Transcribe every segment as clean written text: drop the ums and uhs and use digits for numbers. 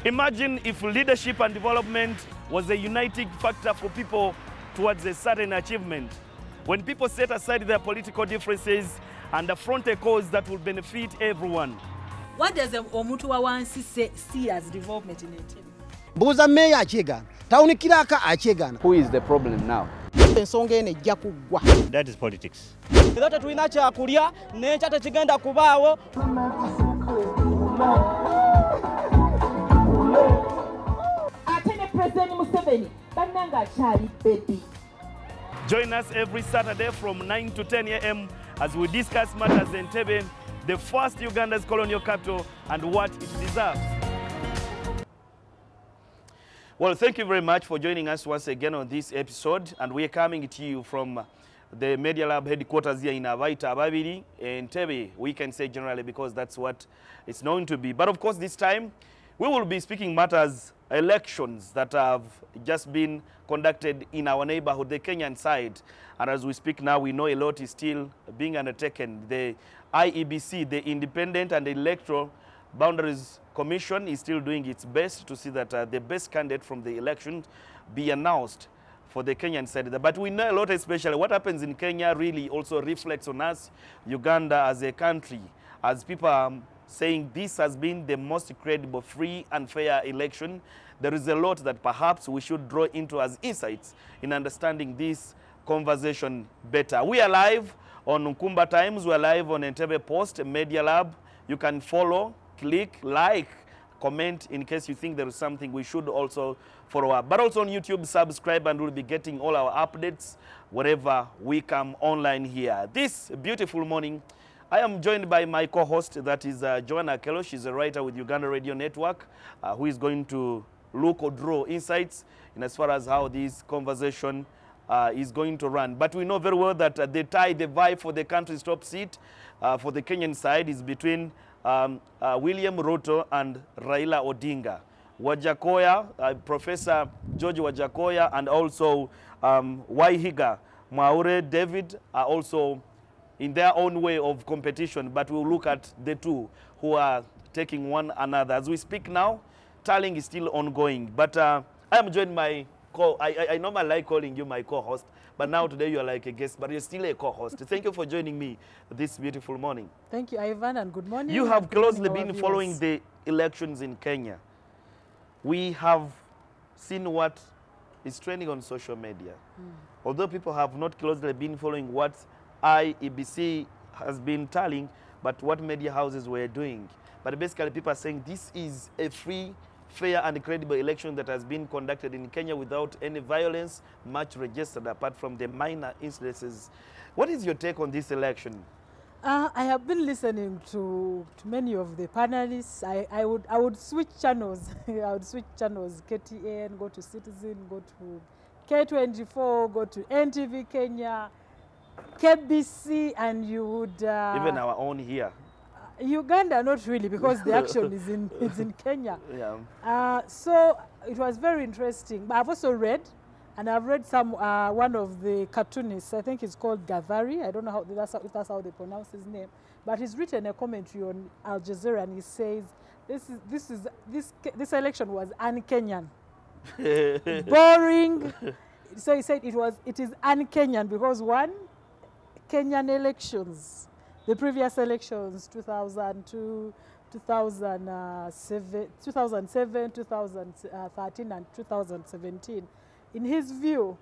Imagine if leadership and development was a uniting factor for people towards a certain achievement. When people set aside their political differences and affront a cause that will benefit everyone. What does Omuntu wa wansi see as development in Entebbe? Buza meya achegana. Tauni kiraka achegana. Who is the problem now? That is politics. Zote tuina cha kulia necha tekigenda kubawo. Join us every Saturday from 9 to 10 a.m. as we discuss matters in Entebbe, the first Uganda's colonial capital, and what it deserves. Well, thank you very much for joining us once again on this episode, and we are coming to you from the Media Lab headquarters here in Abaita Ababiri, Entebbe, we can say generally because that's what it's known to be. But of course, this time, we will be speaking matters, elections that have just been conducted in our neighborhood, the Kenyan side. And as we speak now, we know a lot is still being undertaken. The IEBC, the Independent and Electoral Boundaries Commission, is still doing its best to see that the best candidate from the election be announced for the Kenyan side. But we know a lot, especially what happens in Kenya really also reflects on us, Uganda as a country, as people are saying this has been the most credible, free and fair election. There is a lot that perhaps we should draw into as insights in understanding this conversation better. We are live on Nkumba Times. We are live on Entebbe Post, Media Lab. You can follow, click, like, comment in case you think there is something we should also follow up. But also on YouTube, subscribe, and we'll be getting all our updates wherever we come online here. This beautiful morning, I am joined by my co-host, that is Joanna Kello. She's a writer with Uganda Radio Network, who is going to look or draw insights in as far as how this conversation is going to run. But we know very well that the vibe for the country's top seat for the Kenyan side is between William Ruto and Raila Odinga. Wajakoya, Professor George Wajakoya, and also Waihiga Mwaure David are also in their own way of competition, but we'll look at the two who are taking one another. As we speak now, tallying is still ongoing, but I am joined by I normally like calling you my co-host, but now today you are like a guest, but you're still a co-host. Thank you for joining me this beautiful morning. Thank you, Ivan, and good morning. You have closely been following the elections in Kenya. We have seen what is trending on social media. Although people have not closely been following what IEBC has been tallying, but what media houses were doing. But basically people are saying this is a free, fair and credible election that has been conducted in Kenya without any violence, much registered apart from the minor incidences. What is your take on this election? I have been listening to many of the panelists. I would switch channels. I would switch channels, KTN, go to Citizen, go to K24, go to NTV Kenya, KBC, and you would... even our own here. Uganda, not really, because the action is in Kenya. Yeah. So it was very interesting. But I've also read, and I've read some one of the cartoonists. I think it's called Gavari. I don't know if that's how they pronounce his name. But he's written a commentary on Al Jazeera, and he says this election was un-Kenyan, boring. So he said it is un-Kenyan because one, Kenyan elections. The previous elections, 2002, 2007, 2013, and 2017, in his view,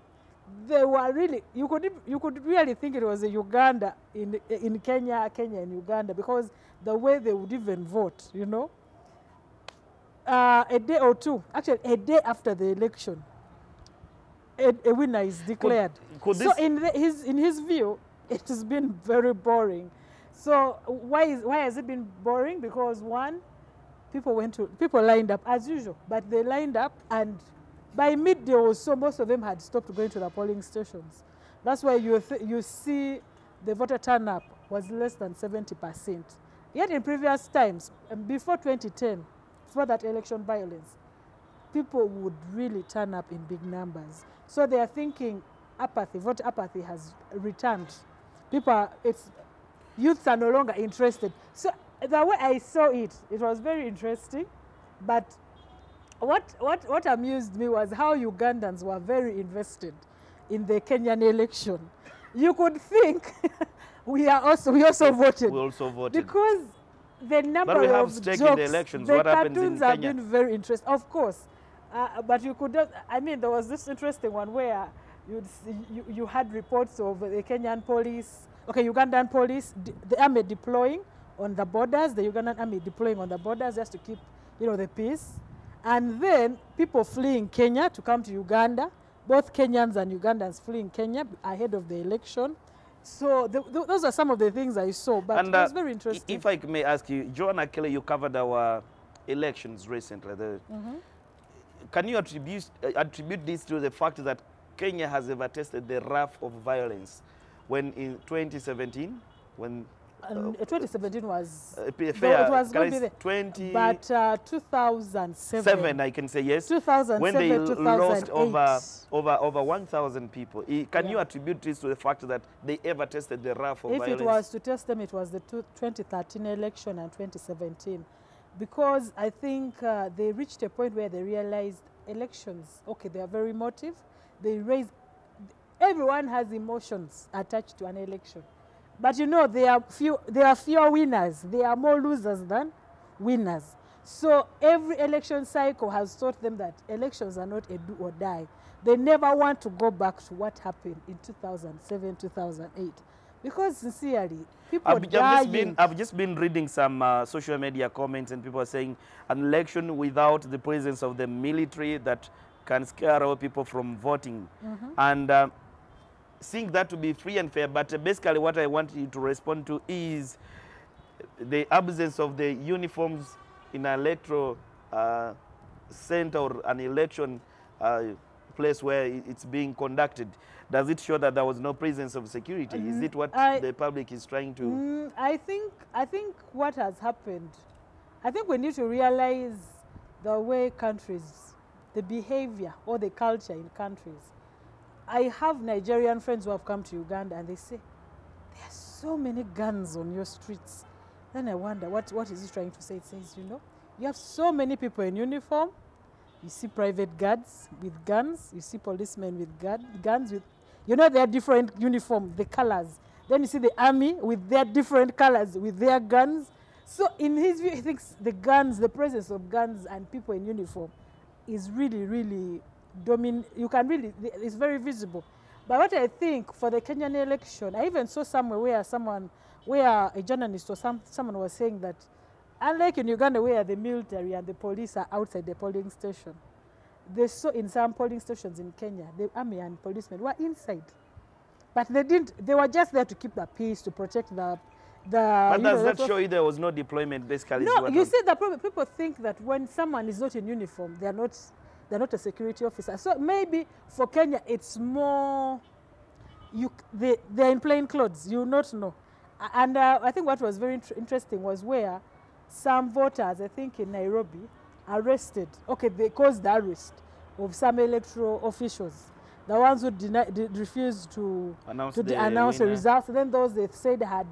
they were really, you could really think it was a Uganda in Kenya, Kenya and Uganda, because the way they would even vote, you know. A day or two, actually a day after the election, a winner is declared. So in his view, it has been very boring. So why has it been boring? Because one, people lined up as usual, but they lined up, and by midday or so, most of them had stopped going to the polling stations. That's why you see the voter turn-up was less than 70%. Yet in previous times, before 2010, before that election violence, people would really turn up in big numbers. So they are thinking apathy, voter apathy has returned. Youths are no longer interested. So the way I saw it, it was very interesting, but what amused me was how Ugandans were very invested in the Kenyan election. You could think we also voted. We also voted. Because the number we have of stake jokes, in the elections. the What happens in cartoons have Kenya? been very interesting, of course. But you could just, I mean, there was this interesting one where you had reports of the Kenyan police, Ugandan police, the army deploying on the borders, the Ugandan army deploying on the borders just to keep, the peace. And then people fleeing Kenya to come to Uganda, both Kenyans and Ugandans fleeing Kenya ahead of the election. So those are some of the things I saw, but it was very interesting. If I may ask you, Joanna Kelly, you covered our elections recently. Can you attribute this to the fact that Kenya has ever tasted the wrath of violence when in 2017, when 2017 was fair, it was going to be 20, but 2007 I can say yes. 2007, when they 2008. lost over 1,000 people. Can you attribute this to the fact that they ever tested the wrath of violence? If it was to test them, it was the 2013 election and 2017, because I think they reached a point where they realized elections, they are very emotive. Everyone has emotions attached to an election. But there are fewer winners. There are more losers than winners. So every election cycle has taught them that elections are not a do or die. They never want to go back to what happened in 2007, 2008. Because sincerely, people dying. I've just been reading some social media comments, and people are saying an election without the presence of the military that can scare away people from voting. And seeing that to be free and fair, but basically what I want you to respond to is the absence of the uniforms in an electoral center or an election place where it's being conducted. Does it show that there was no presence of security? Is it what the public is trying to? I think what has happened, I think we need to realize the way countries, the behavior or the culture in countries. I have Nigerian friends who have come to Uganda and they say, there are so many guns on your streets. Then I wonder, what is he trying to say? It says, you have so many people in uniform. You see private guards with guns. You see policemen with guns. They are different uniform, the colors. Then you see the army with their different colors, with their guns. So in his view, he thinks the presence of guns and people in uniform is really, really it's very visible. But what I think for the Kenyan election, I even saw somewhere where a journalist or someone was saying that unlike in Uganda where the military and the police are outside the polling station, they saw in some polling stations in Kenya, the army and policemen were inside. But they were just there to keep the peace, to protect the but does that show you there was no deployment basically? No, you see the problem, people think that when someone is not in uniform, they're not a security officer. So maybe for Kenya, it's more, they're in plain clothes, you not know. And I think what was very interesting was where some voters, I think in Nairobi, arrested, they caused the arrest of some electoral officials. The ones who refused to announce the results. Then those they said had,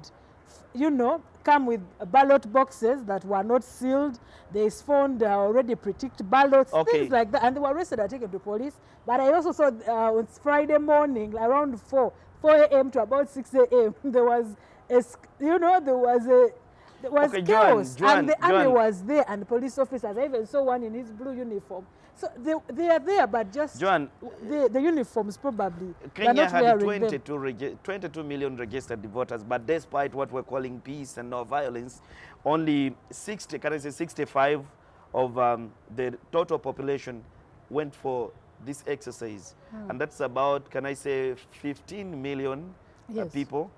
come with ballot boxes that were not sealed. They found already pre-ticked ballots, things like that. And they were arrested and taken to police. But I also saw on Friday morning, around 4 a.m. to about 6 a.m., there was chaos. And the army was there and police officers. I even saw one in his blue uniform. So they are there, but just the uniforms probably. Kenya had 22 million registered voters, but despite what we're calling peace and no violence, only 65 of the total population went for this exercise. And that's about, 15 million people.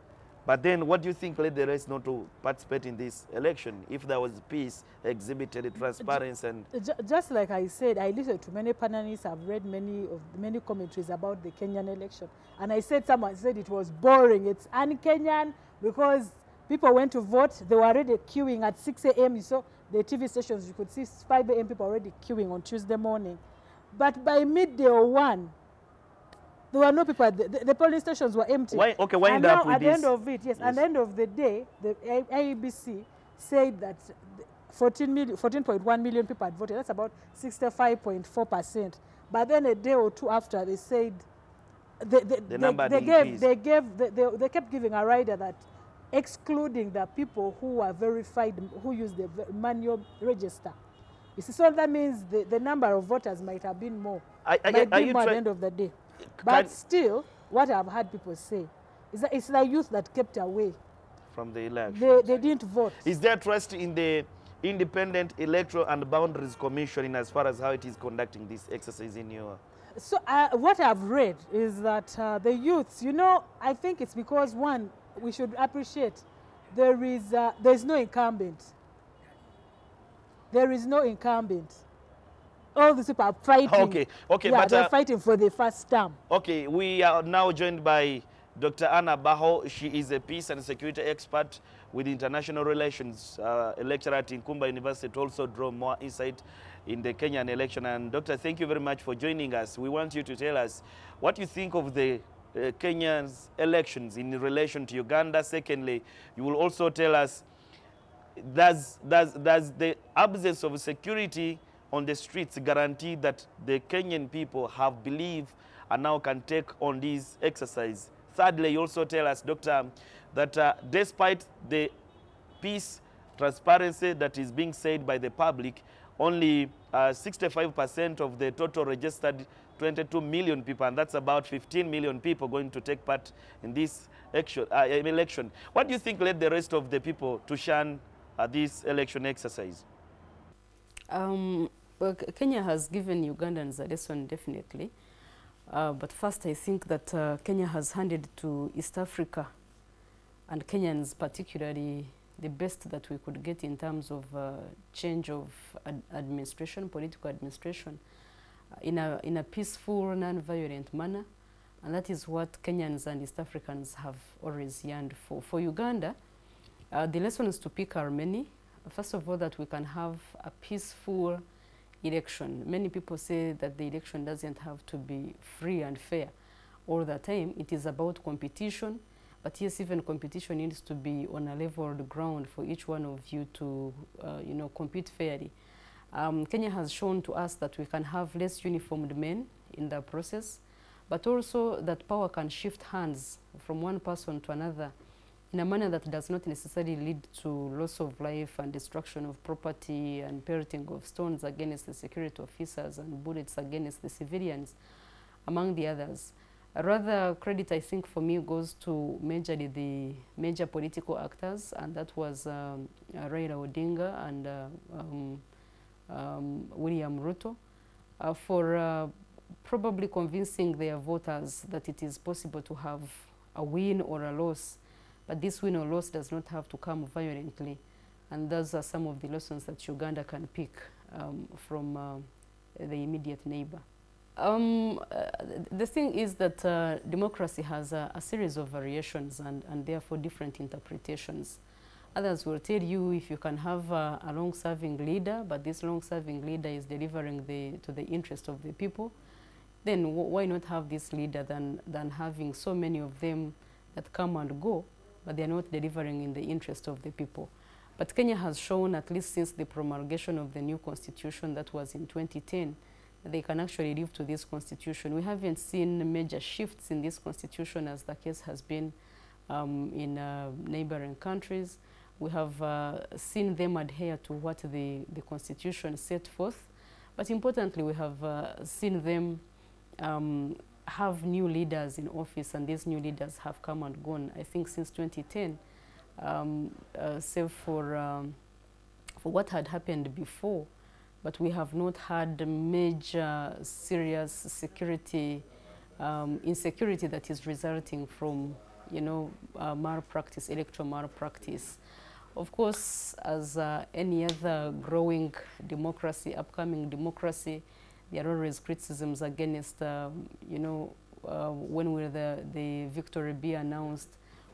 But then what do you think led the rest not to participate in this election if there was peace exhibited, transparency? And just like I said, I listened to many panelists. I've read many commentaries about the Kenyan election. And someone said it was boring. It's un-Kenyan because people went to vote. They were already queuing at 6 a.m. You saw the TV stations, you could see 5 a.m. people already queuing on Tuesday morning. But by midday or 1, there were no people. The polling stations were empty. Wind up with at the end of it, at the end of the day, the IEBC said that 14.1 million people had voted. That's about 65.4%. But then a day or two after, they said they kept giving a rider that excluding the people who were verified, who used the manual register. You see, so that means the number of voters might have been more. Might be more at the end of the day. But still, what I've heard people say is that it's the youth that kept away from the election. They didn't vote. Is there trust in the Independent Electoral and Boundaries Commission in as far as how it is conducting this exercise in your... So what I've read is that the youths, you know, I think it's because, one, we should appreciate there's no incumbent. There is no incumbent. All these people are fighting. Okay, yeah, but they're fighting for the first term. Okay, we are now joined by Dr. Anna Baho. She is a peace and security expert with international relations, a lecturer at Nkumba University, to also draw more insight in the Kenyan election. And Doctor, thank you very much for joining us. We want you to tell us what you think of the Kenyan's elections in relation to Uganda. Secondly, you will also tell us, does the absence of security on the streets guarantee that the Kenyan people have belief and now can take on this exercise? Thirdly, you also tell us, Doctor, that despite the peace transparency that is being said by the public, only 65% of the total registered 22 million people, and that's about 15 million people going to take part in this election. What do you think led the rest of the people to shun this election exercise? Well, Kenya has given Ugandans a lesson, definitely. But first, I think that Kenya has handed to East Africa and Kenyans particularly the best that we could get in terms of change of administration, political administration, in a peaceful, non-violent manner. And that is what Kenyans and East Africans have always yearned for. For Uganda, the lessons to pick are many. First of all, that we can have a peaceful election. Many people say that the election doesn't have to be free and fair all the time. It is about competition. But yes, even competition needs to be on a leveled ground for each one of you to, you know, compete fairly. Kenya has shown to us that we can have less uniformed men in the process, but also that power can shift hands from one person to another in a manner that does not necessarily lead to loss of life and destruction of property and pelting of stones against the security officers and bullets against the civilians, among the others. Rather, credit, I think, for me goes to majorly the major political actors, and that was Raila Odinga and William Ruto, for probably convincing their voters that it is possible to have a win or a loss, but this win or loss does not have to come violently. And those are some of the lessons that Uganda can pick from the immediate neighbor. The thing is that democracy has a series of variations and therefore different interpretations. Others will tell you if you can have a long-serving leader, but this long-serving leader is delivering to the interest of the people, then why not have this leader than having so many of them that come and go, but they're not delivering in the interest of the people. But Kenya has shown, at least since the promulgation of the new constitution that was in 2010, they can actually live to this constitution. We haven't seen major shifts in this constitution as the case has been in neighboring countries. We have seen them adhere to what the constitution set forth. But importantly, we have seen them have new leaders in office, and these new leaders have come and gone. I think since 2010, save for what had happened before, but we have not had major serious security insecurity that is resulting from, you know, malpractice, electoral malpractice. Of course, as any other growing democracy, upcoming democracy, there are always criticisms against, you know, when will the victory be announced.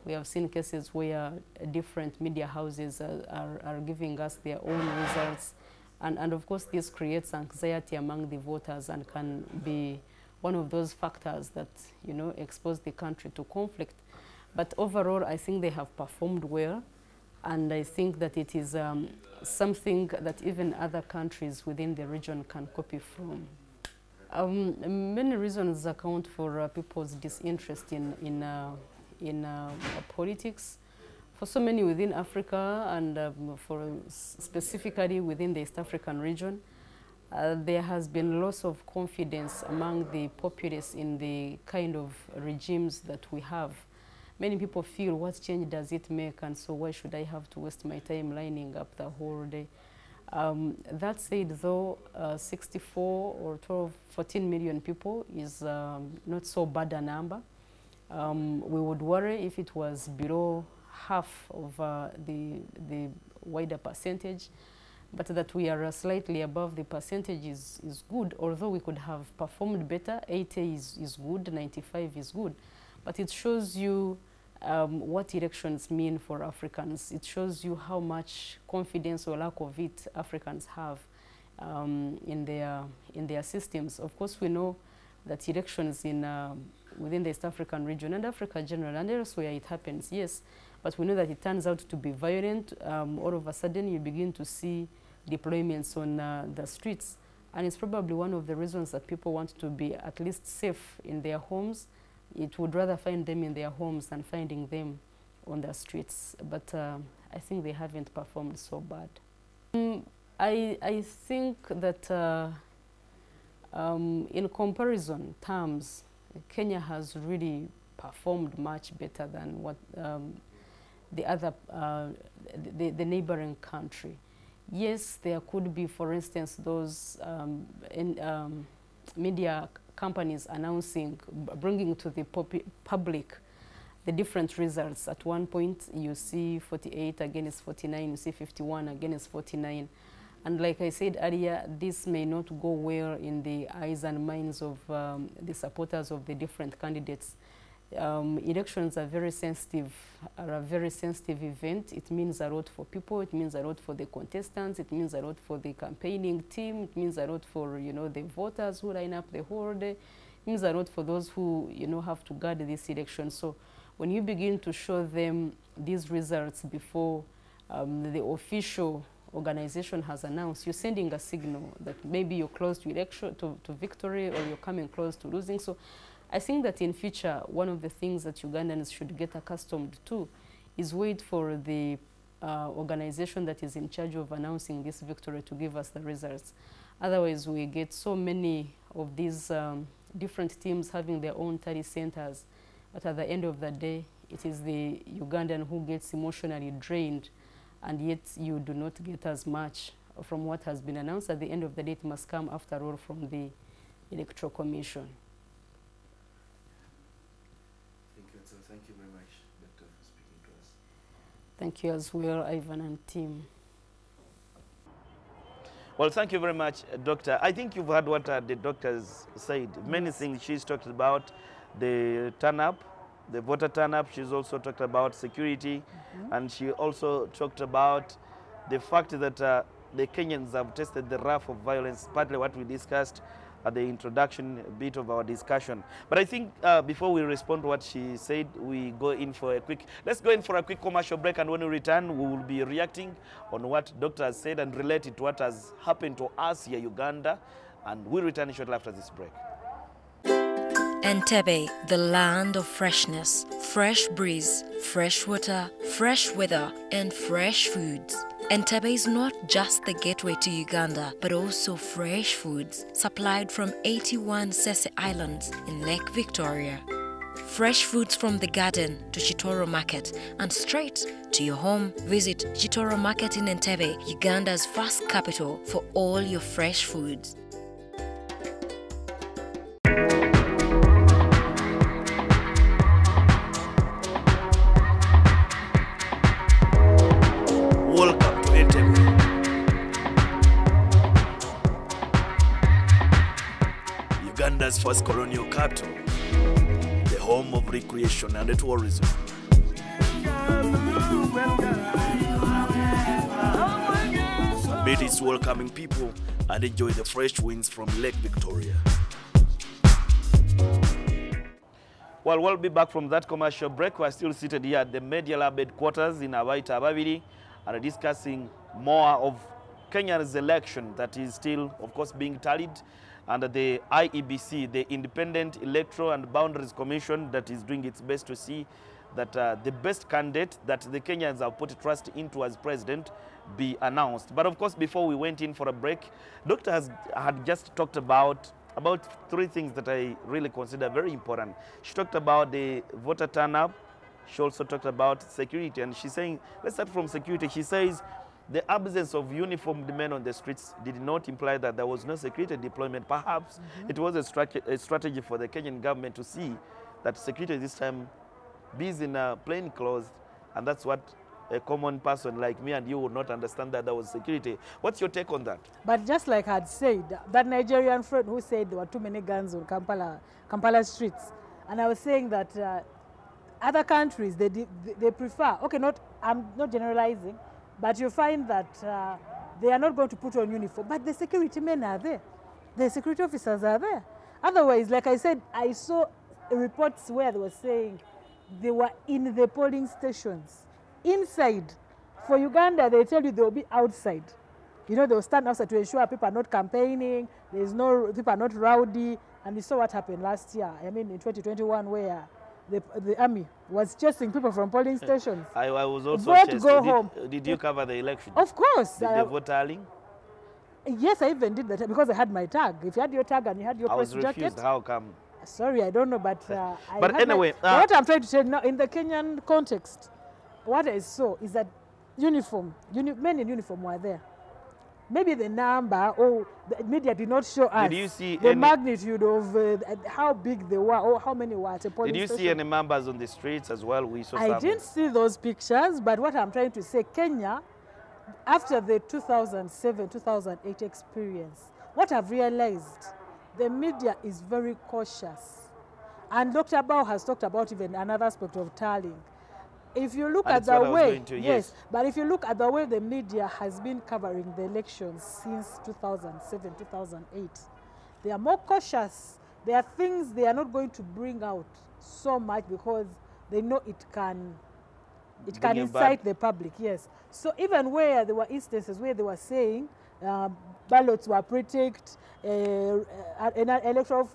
We have seen cases where different media houses are giving us their own results. And of course, this creates anxiety among the voters and can be one of those factors that, you know, expose the country to conflict. But overall, I think they have performed well. And I think that it is something that even other countries within the region can copy from. Many reasons account for people's disinterest in politics. For so many within Africa and for specifically within the East African region, there has been loss of confidence among the populace in the kind of regimes that we have. Many people feel, what change does it make, and so why should I have to waste my time lining up the whole day? That said, though, 64 or 12, 14 million people is not so bad a number. We would worry if it was below half of the wider percentage, but that we are slightly above the percentage is good, although we could have performed better. 80 is good, 95 is good, but it shows you what elections mean for Africans. It shows you how much confidence or lack of it Africans have in their systems. Of course, we know that elections within the East African region and Africa general and elsewhere it happens, yes, but we know that it turns out to be violent. All of a sudden you begin to see deployments on the streets, and it's probably one of the reasons that people want to be at least safe in their homes. It would rather find them in their homes than finding them on the streets. But I think they haven't performed so bad. I think that in comparison terms, Kenya has really performed much better than what the other, the neighboring country. Yes, there could be, for instance, those media companies announcing, bringing to the public the different results. At one point, you see 48 against 49, you see 51 against 49. And like I said earlier, this may not go well in the eyes and minds of the supporters of the different candidates. Elections are a very sensitive event. It means a lot for people. It means a lot for the contestants. It means a lot for the campaigning team. It means a lot for, the voters who line up the whole day. It means a lot for those who, have to guard this election. So when you begin to show them these results before the official organization has announced, you're sending a signal that maybe you're close to election, to victory, or you're coming close to losing. So I think that in future, one of the things that Ugandans should get accustomed to is wait for the organization that is in charge of announcing this victory to give us the results. Otherwise, we get so many of these different teams having their own tally centers, but at the end of the day, it is the Ugandan who gets emotionally drained, and yet you do not get as much from what has been announced. At the end of the day, it must come, after all, from the Electoral Commission. Thank you very much, Doctor, for speaking to us. Thank you as well, Ivan and team. Well, thank you very much, Doctor. I think you've heard what the doctors said. Many things she's talked about, the turn-up, the voter turn-up. She's also talked about security, and she also talked about the fact that the Kenyans have tasted the wrath of violence, partly what we discussed at the introduction bit of our discussion. But I think before we respond to what she said, we go in for let's go in for a quick commercial break, and when we return, we will be reacting on what Doctor has said and relate it to what has happened to us here, Uganda, and we'll return shortly after this break. Entebbe, the land of freshness, fresh breeze, fresh water, fresh weather, and fresh foods. Entebbe is not just the gateway to Uganda, but also fresh foods supplied from 81 Sese Islands in Lake Victoria. Fresh foods from the garden to Chitoro Market and straight to your home. Visit Chitoro Market in Entebbe, Uganda's first capital for all your fresh foods. Welcome to Entebbe. Uganda's first colonial capital, the home of recreation and tourism. Meet its welcoming people and enjoy the fresh winds from Lake Victoria. Well, we'll be back from that commercial break. We're still seated here at the Media Lab headquarters in Abaita Babiri. and discussing more of Kenya's election that is still, of course, being tallied, and the IEBC, the Independent Electoral and Boundaries Commission, that is doing its best to see that the best candidate that the Kenyans have put trust into as president be announced. But of course, before we went in for a break, Doctor had just talked about three things that I really consider very important. She talked about the voter turnout. She also talked about security, and she's saying, let's start from security. She says the absence of uniformed men on the streets did not imply that there was no security deployment. Perhaps it was a strategy for the Kenyan government to see that security this time is in plain clothes, and that's what a common person like me and you would not understand, that there was security. What's your take on that? But just like I had said, that Nigerian friend who said there were too many guns on Kampala streets, and I was saying that other countries, they prefer, okay, I'm not generalizing, but you find that they are not going to put on uniform, but the security men are there. The security officers are there. Otherwise, like I said, I saw reports where they were saying they were in the polling stations, inside. For Uganda, they tell you they will be outside. You know, they will stand outside to ensure people are not campaigning, people are not rowdy, and you saw what happened last year, I mean in 2021, where the army was chasing people from polling stations. I was also vote, chased. go home. Did you cover the election? Of course. Did they vote tallying? Yes, I even did that because I had my tag. If you had your tag and you had your press jacket. I was refused. How come? Sorry, I don't know, but but anyway, what I'm trying to say now, in the Kenyan context, what I saw is that men in uniform were there. Maybe the number or the media did not show us the magnitude of how big they were or how many were at a polling station. Did you see any members on the streets as well? We saw I didn't see those pictures, but what I'm trying to say, Kenya, after the 2007-2008 experience, what I've realized, the media is very cautious. And Dr. Bao has talked about even another aspect of tallying. If you look at the way, but if you look at the way the media has been covering the elections since 2007-2008, they are more cautious. There are things they are not going to bring out so much because they know it can incite the public, yes. So even where there were instances where they were saying ballots were pre-ticked, an electoral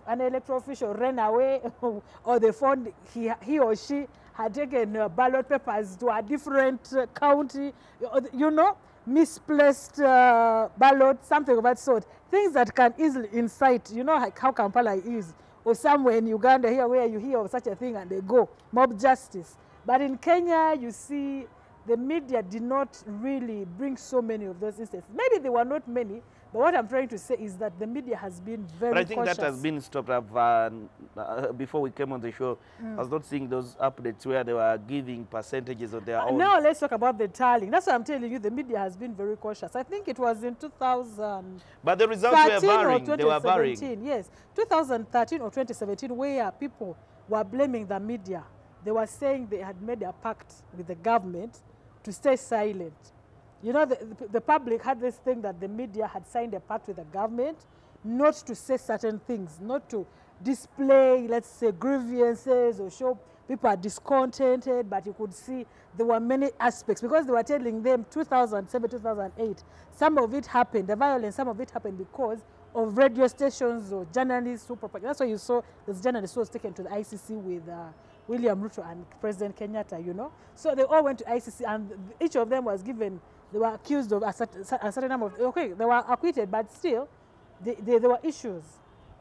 official ran away, or they found he or she had taken ballot papers to a different county, you know, misplaced ballot, something of that sort. Things that can easily incite, you know, like how Kampala is, or somewhere in Uganda here where you hear of such a thing and they go, mob justice. But in Kenya, you see, the media did not really bring so many of those instances. Maybe there were not many, but what I'm trying to say is that the media has been very cautious. But I think that has been stopped up before we came on the show. I was not seeing those updates where they were giving percentages of their own. Now let's talk about the tallying. That's what I'm telling you, the media has been very cautious. I think it was in 2000. But the results were varying. They were varying. Yes, 2013 or 2017, where people were blaming the media. They were saying they had made a pact with the government to stay silent. You know, the public had this thing that the media had signed a pact with the government not to say certain things, not to display, let's say, grievances or show people are discontented, but you could see there were many aspects because they were telling them 2007, 2008, some of it happened, the violence, some of it happened because of radio stations or journalists who propagate. That's why you saw this journalist who was taken to the ICC with William Ruto and President Kenyatta, you know. So they all went to ICC and each of them was given, they were accused of a certain number of, okay, they were acquitted, but still, there were issues.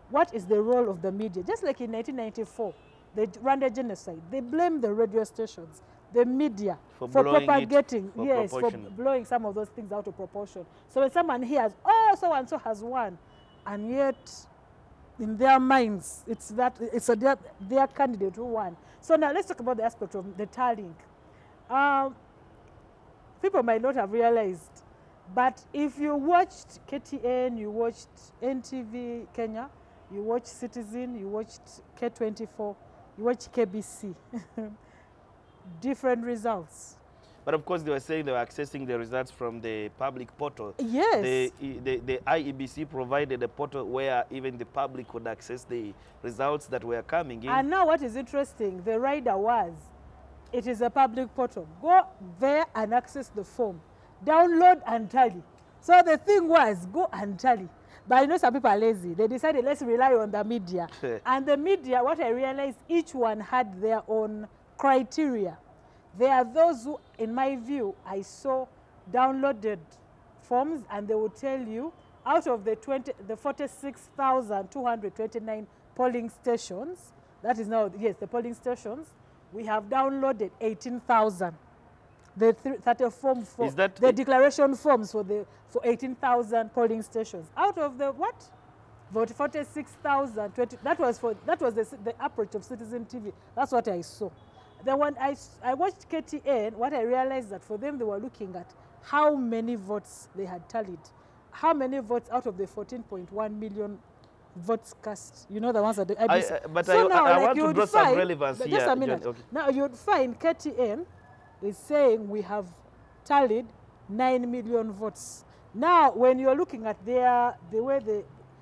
What is the role of the media? Just like in 1994, the Rwanda genocide, they blamed the radio stations, the media, for propagating, for blowing some of those things out of proportion. So when someone hears, oh, so-and-so has won, and yet, in their minds, it's their candidate who won. So now let's talk about the aspect of the tallying. People might not have realized, but if you watched KTN, you watched NTV Kenya, you watched Citizen, you watched K24, you watched KBC, different results. But of course, they were saying they were accessing the results from the public portal. Yes. The IEBC provided a portal where even the public could access the results that were coming in. And now what is interesting, the rider was, it is a public portal. Go there and access the form. download and tally. So the thing was, go and tally. But you know, some people are lazy. They decided, let's rely on the media. And the media, what I realized, each one had their own criteria. There are those who, in my view, I saw downloaded forms, and they will tell you, out of the 46,229 polling stations, that is now, yes, the polling stations, we have downloaded 18,000. The 30 form for the declaration forms for 18,000 polling stations. Out of the what? 46,000. That was the approach of Citizen TV. That's what I saw. Then when I watched KTN, what I realized that for them they were looking at how many votes they had tallied, how many votes out of the 14.1 million votes cast. You know the ones that but so I want to draw some relevance here. Just a minute. Okay. Now you'd find KTN is saying we have tallied 9 million votes. Now, when you're looking at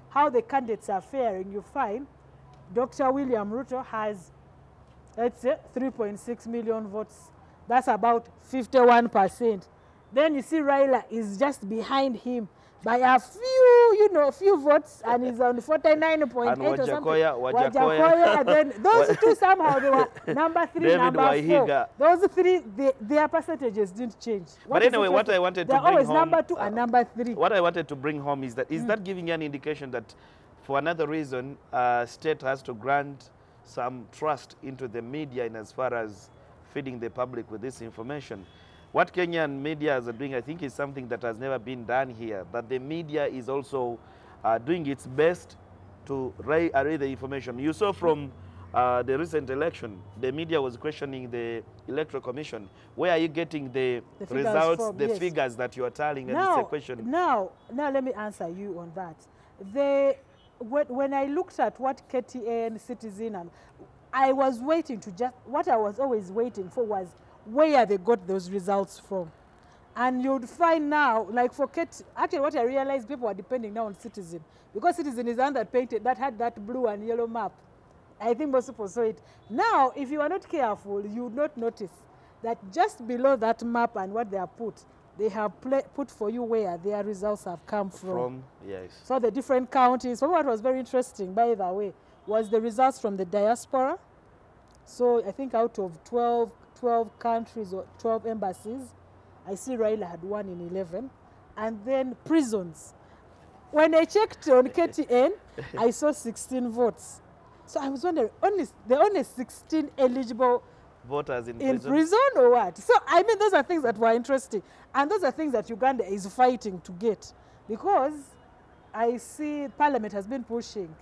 how the candidates are faring, you find Dr. William Ruto has, let's say, 3.6 million votes. That's about 51%. Then you see Raila is just behind him by a few votes, and he's on 49.8 or something. Wajakoya, and then those two somehow they were number 3, David number Wahiga. 4. Those three, their percentages didn't change. But anyway, what I wanted to bring home, always number 2 and number 3. What I wanted to bring home is that that giving you an indication that for another reason, state has to grant some trust into the media in as far as feeding the public with this information. What Kenyan media is doing, I think, is something that has never been done here. But the media is also doing its best to array the information. You saw from the recent election, the media was questioning the Electoral Commission. Where are you getting the results, figures that you are telling? And it's a question. Now let me answer you on that. When I looked at what KTN, Citizen, and I was waiting to what I was always waiting for was where they got those results from. And you'd find now, like for actually what I realized, people are depending now on Citizen. Because Citizen is the one that painted, that had that blue and yellow map. I think most people saw it. Now, if you are not careful, you would not notice that just below that map and what they have put, they have put for you where their results have come from. Yes. So the different counties. So what was very interesting, by the way, was the results from the diaspora. So I think out of 12 countries or 12 embassies, I see Raila had 1 in 11. And then prisons. When I checked on KTN, I saw 16 votes. So I was wondering, there are only 16 eligible voters in prison or what? So I mean, those are things that were interesting. And those are things that Uganda is fighting to get. Because I see Parliament has been pushing.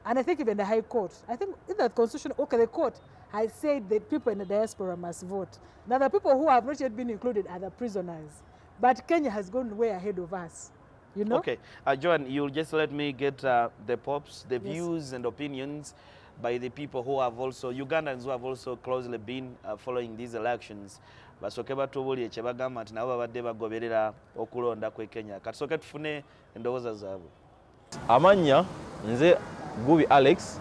And I think even the High Court, I think in that constitution, okay, the court has said that people in the diaspora must vote. Now the people who have not yet been included are the prisoners. But Kenya has gone way ahead of us. You know? Okay. Joan, you'll just let me get the pops, the views and opinions by the people who have also, Ugandans who have also closely been following these elections. Basoke batubulye kye bagamba nti nabo babadde bagoberera okulonda kwe Kenya. Katusoke tufune endowooza zaabwe. Amanya nze Gubi Alex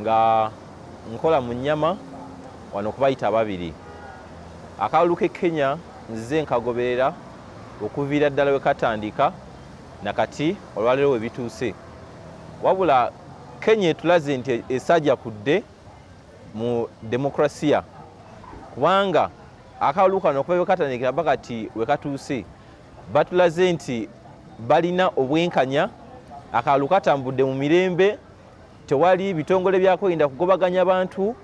nga nkola mu nnyama wano kubayita ababiri. Akalulu ke Kenya nze nkagoberera okuviira ddala we katandika nakati olwaleero we bituuse. Wabula Kenya etulaze nti esajja kudde mu demokrasiya kubanga akalulu kano okuva we katandikira bakati we katuuse batulaze nti balina obwenkanya akalulu katambudde mu mirembe tewali bitongole byakwenda kugobaganya abantu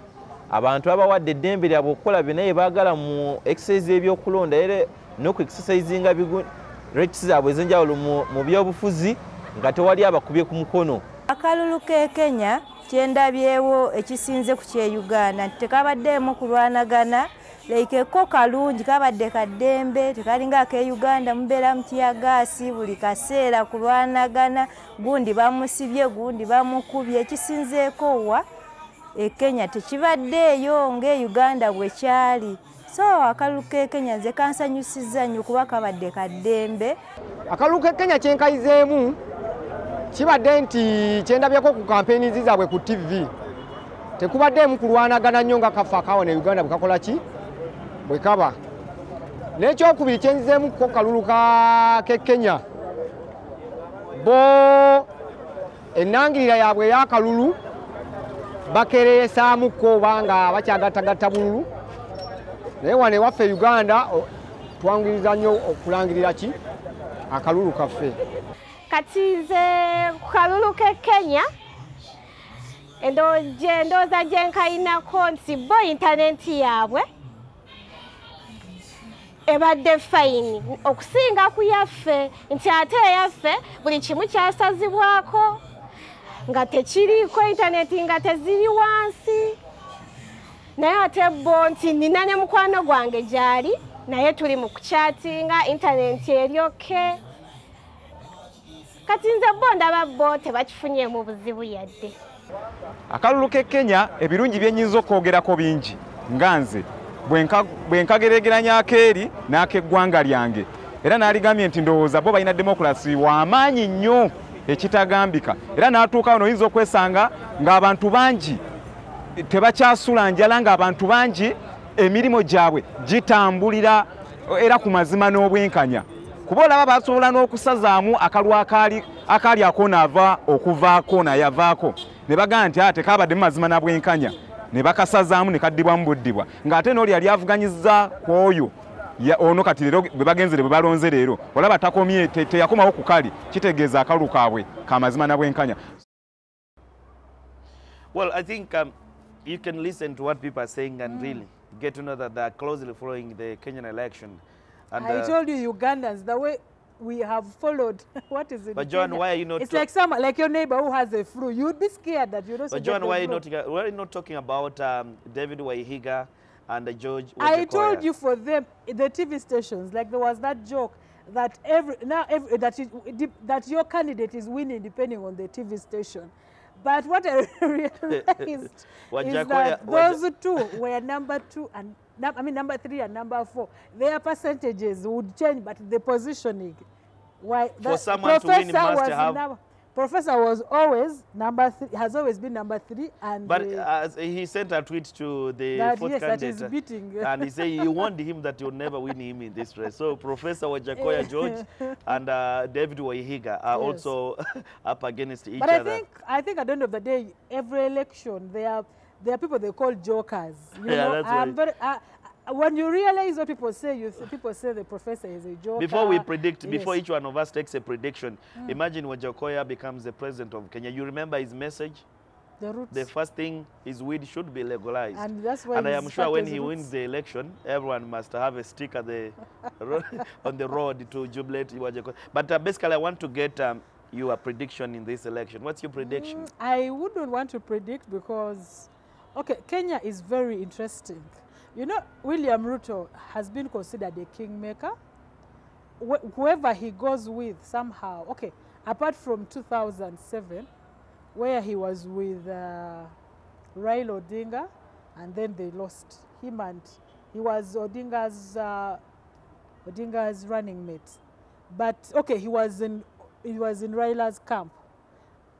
abawadde eddembe lyabwe okukola byonna bye baagala mu exercise ebyokulonda era n'okuexercisinga rights zaabwe ez'enjawulo mu byobufuzi nga tewali abakubye ku mukono. Akalulu ke Kenya kyendabyewo ekisinze ku kye Uganda nti tekabaddeemu kulwanagana leikeko kalungi kabadde kaddembe tekalinga ke Uganda mubeera mutiyagaasi buli kaseera kulwanagana gundi bamusibye gundi bamukubye ekisinzeeko wa Kenya tekibaddeeyo nge Uganda bwe kyali. So akalulu ke Kenya nze kansanyusiza nnyo kuba kabadde kaddembe. Akalulu ke Kenya kyenkayizeemu kibadde nti kyendabyeko ku kampeni zaabwe ku TV tekubaddeemu kulwanagana nnyo nga kafa akawa ne Uganda bwe kakola ki bwe kaba n'ekyokubiri kyenzizeemu ko kalulu ke Kenya bo ennangirira yaabwe ey'akalulu bakereesaamuko obanga bakyagattagatta bululu naye wano ewaffe Uganda twangiriza nnyo okulangirira ki akalulu kaffe. Kati nze ku kalulu ke Kenya endowooza gye nkayinako nti bo intaneti yaabwe ebadde fayini okusinga ku yaffe nti ate eyaffe buli kimu kyasazibwako nga tekiriiko intaneti nga teziri wansi naye ate bo nti nina ne mukwano gwange gyali naye tuli mu kuchatinga intaneti eryoke kati nze bo ndaba bo tebakifunye mu buzibu yadde. Akalulu ke Kenya ebirungi byenyinza okwogerako bingi nga nze bwe nkageregeranya akeeri n'akeggwanga lyange era n'aligambye nti ndowooza bo balina demokrasi w'amaanyi nnyo ekitagambika era n'atuuka wano oyinza okwesanga ng'abantu bangi tebakyasula njala ng'abantu bangi emirimu gyabwe gitambulira era ku mazima n'obwenkanya kuba olaba basobola n'okusazaamu akalwa akaali akonaava okuvaako nayavaako ne bagamba nti ate kaabadde mu mazima na bwenkanya ne bakasazaamu ne kaddibwamu buddibwa ng'ate n'oli yali avuganyizza ku oyo ono kati leero bwe bagenzere bwe balonze leero olaba takomye teyakomawo ku kali kitegeeza akalulu kaabwe ka mazima na bwenkanya. Well, I think you can listen to what people are saying and really get to know that they are closely following the Kenyan election. And, I told you Ugandans, the way we have followed, what is it? But John, why are you not? It's like someone, like your neighbor who has a flu. You'd be scared that you don't. But John, why are you not talking about David Waihiga and George? I told you for them, the TV stations, like there was that joke that that your candidate is winning depending on the TV station. But what I realized is that those two were number 2 and number 3 and number 4. Their percentages would change, but the positioning. Why? For someone to win, he must have. Professor was always number 3, has always been number 3, and but he sent a tweet to the fourth candidate, and he said he warned him that you'll never win him in this race. So Professor Wajakoya George and David Waihiga are also up against each other. But I think at the end of the day, every election there are people they call jokers. You know, that's right. When you realize what people say, people say the professor is a joker. Before we predict, before each one of us takes a prediction, imagine Wajakoya becomes the president of Kenya. You remember his message? The roots. The first thing is weed should be legalized. And that's why. And I am sure when he wins the election, everyone must have a stick at the on the road to jubilate Wajakoya. But basically, I want to get your prediction in this election. What's your prediction? I wouldn't want to predict because, okay, Kenya is very interesting. You know, William Ruto has been considered a kingmaker. Whoever he goes with somehow, okay, apart from 2007, where he was with Raila Odinga, and then they lost him, and he was Odinga's running mate. But okay, he was in Raila's camp,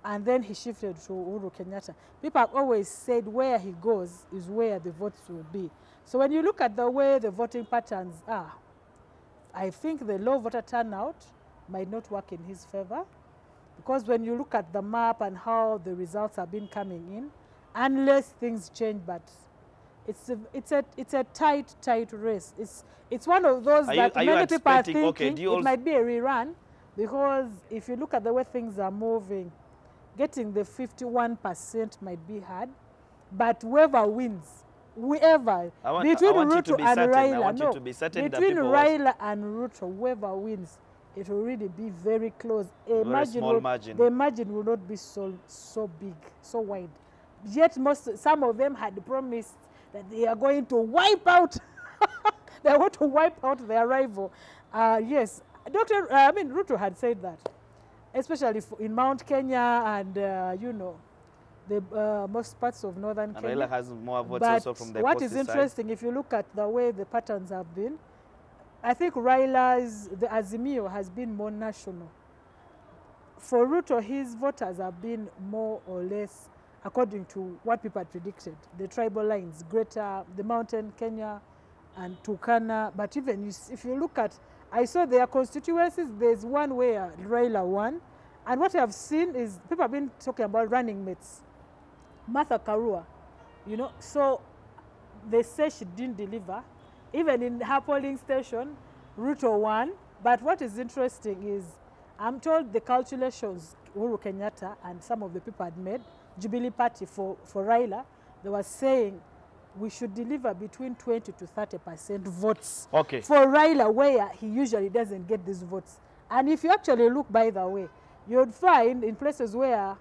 and then he shifted to Uhuru Kenyatta. People have always said where he goes is where the votes will be. So when you look at the way the voting patterns are, I think the low voter turnout might not work in his favor, because when you look at the map and how the results have been coming in, unless things change, but it's a tight race. It's one of those that many people are thinking it might be a rerun, because if you look at the way things are moving, getting the 51% might be hard, but whoever wins, between Ruto and Raila, between Raila and Ruto, whoever wins, it will really be very close. The margin will not be so big, so wide. Yet some of them had promised that they are going to wipe out, they want to wipe out their rival. Yes, Ruto had said that, especially in Mount Kenya and you know, the most parts of northern Kenya. Raila has more votes also from the what is interesting, if you look at the way the patterns have been, I think the Azimio has been more national. For Ruto, his voters have been more or less according to what people had predicted. The tribal lines, the mountain Kenya, and Turkana. But even if you look at, I saw their constituencies, there's one where Raila won. And what I've seen is people have been talking about running mates. Martha Karua, you know, so they say she didn't deliver. Even in her polling station, Ruto won. But what is interesting is, I'm told the calculations Uhuru Kenyatta and some of the people had made, Jubilee Party for Raila, they were saying we should deliver between 20 to 30% votes for Raila, where he usually doesn't get these votes. And if you actually look, by the way, you'd find in places where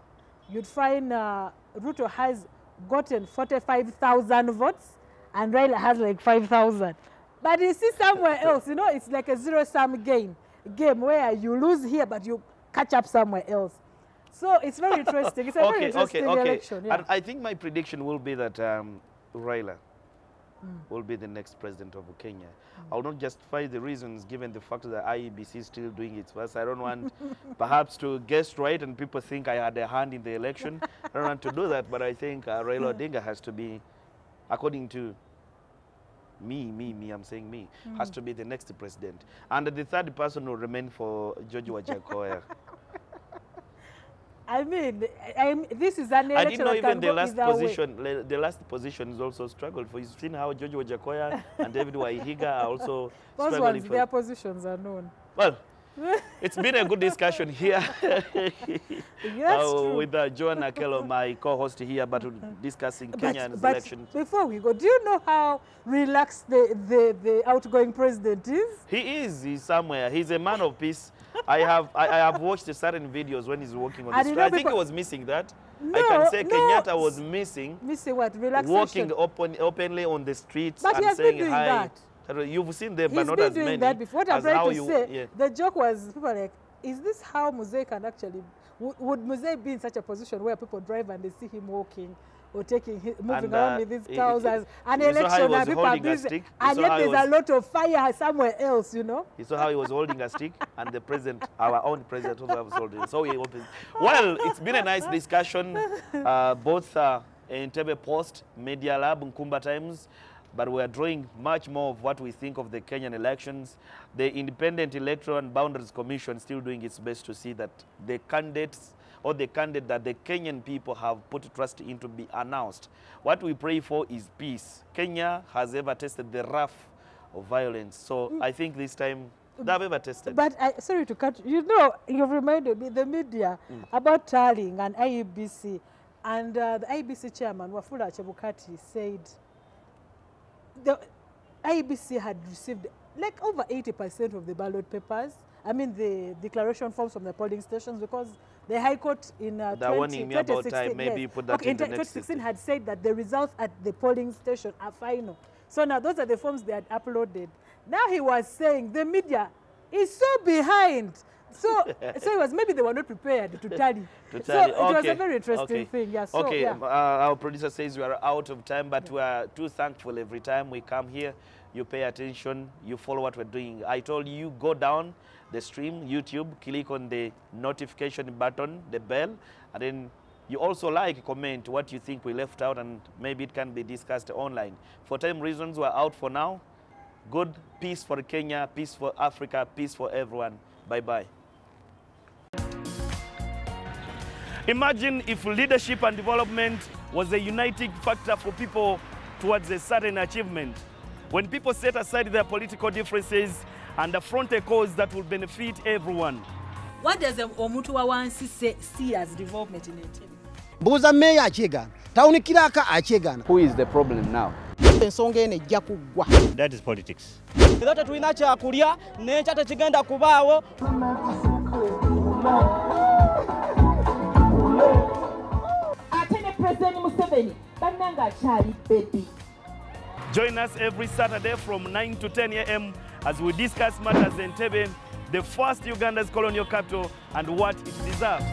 you'd find Ruto has gotten 45,000 votes and Raila has like 5,000. But you see somewhere else, you know, it's like a zero-sum game where you lose here, but you catch up somewhere else. So it's very interesting. It's a very interesting election. Yeah. And I think my prediction will be that Raila will be the next president of Kenya. I will not justify the reasons given the fact that IEBC is still doing its worst. I don't want perhaps to guess right and people think I had a hand in the election. I don't want to do that, but I think Raila Odinga has to be, according to I'm saying me, has to be the next president. And the third person will remain for George Wajakoya. I mean, this is an election. I didn't know even the last position is also struggled for. You've seen how George Wajakoya and David Waihiga are also struggling for. Their positions are known. Well, it's been a good discussion here with Joan Akello, my co-host here, but discussing Kenyan's election. Before we go, do you know how relaxed the outgoing president is? He is. He's somewhere. He's a man of peace. I have watched certain videos when he's walking on the street. I think he was missing that. I can say Kenyatta was missing. Missing what? Relaxation. Walking openly on the streets but and saying doing hi. That. You've seen them, but not as many. That before. What I'm trying to say, the joke was, people are like, is this how Muzee can actually, would Muzee be in such a position where people drive and they see him walking or moving around with these cows as an election and people are busy, and yet there's a lot of fire somewhere else, you know? You saw how he was holding a stick, and the president, our own president, also was holding it. So he opened. Well, it's been a nice discussion, both Entebbe Post, Media Lab, Nkumba Times, but we are drawing much more of what we think of the Kenyan elections. The Independent Electoral and Boundaries Commission still doing its best to see that the candidates or the candidate that the Kenyan people have put trust in to be announced. What we pray for is peace. Kenya has ever tested the wrath of violence. So I think this time they've ever tested. But sorry to cut you. You know, you've reminded me, the media, about tallying and IEBC. And the IEBC chairman, Wafula Chebukati, said the IEBC had received like over 80% of the ballot papers. I mean the declaration forms from the polling stations, because the High Court in 2016, maybe put that in the next 2016 had said that the results at the polling station are final. So now those are the forms they had uploaded. Now he was saying the media is so behind. So it was maybe they were not prepared to tally. So it was a very interesting thing. Yeah, so, our producer says we are out of time, but we are too thankful every time we come here. You pay attention, you follow what we're doing. I told you, go down the stream, YouTube, click on the notification button, the bell, and then you also comment what you think we left out, and maybe it can be discussed online. For time reasons, we're out for now. Good peace for Kenya, peace for Africa, peace for everyone. Bye-bye. Imagine if leadership and development was a uniting factor for people towards a certain achievement. When people set aside their political differences and affront a cause that will benefit everyone. What does Omuntu wa wansi see as development in Entebbe? Mbuuza meya akyegana, tawunikirako akyegana. Who is the problem now? Ensonga eno ejja kuggwa. That is politics. Era tetulina kyakulya n'enkya tekigenda kubaawo. Ate ne President Museveni bannanga akyali baby. Join us every Saturday from 9 to 10 a.m. as we discuss matters in Entebbe, the first Uganda's colonial capital, and what it deserves.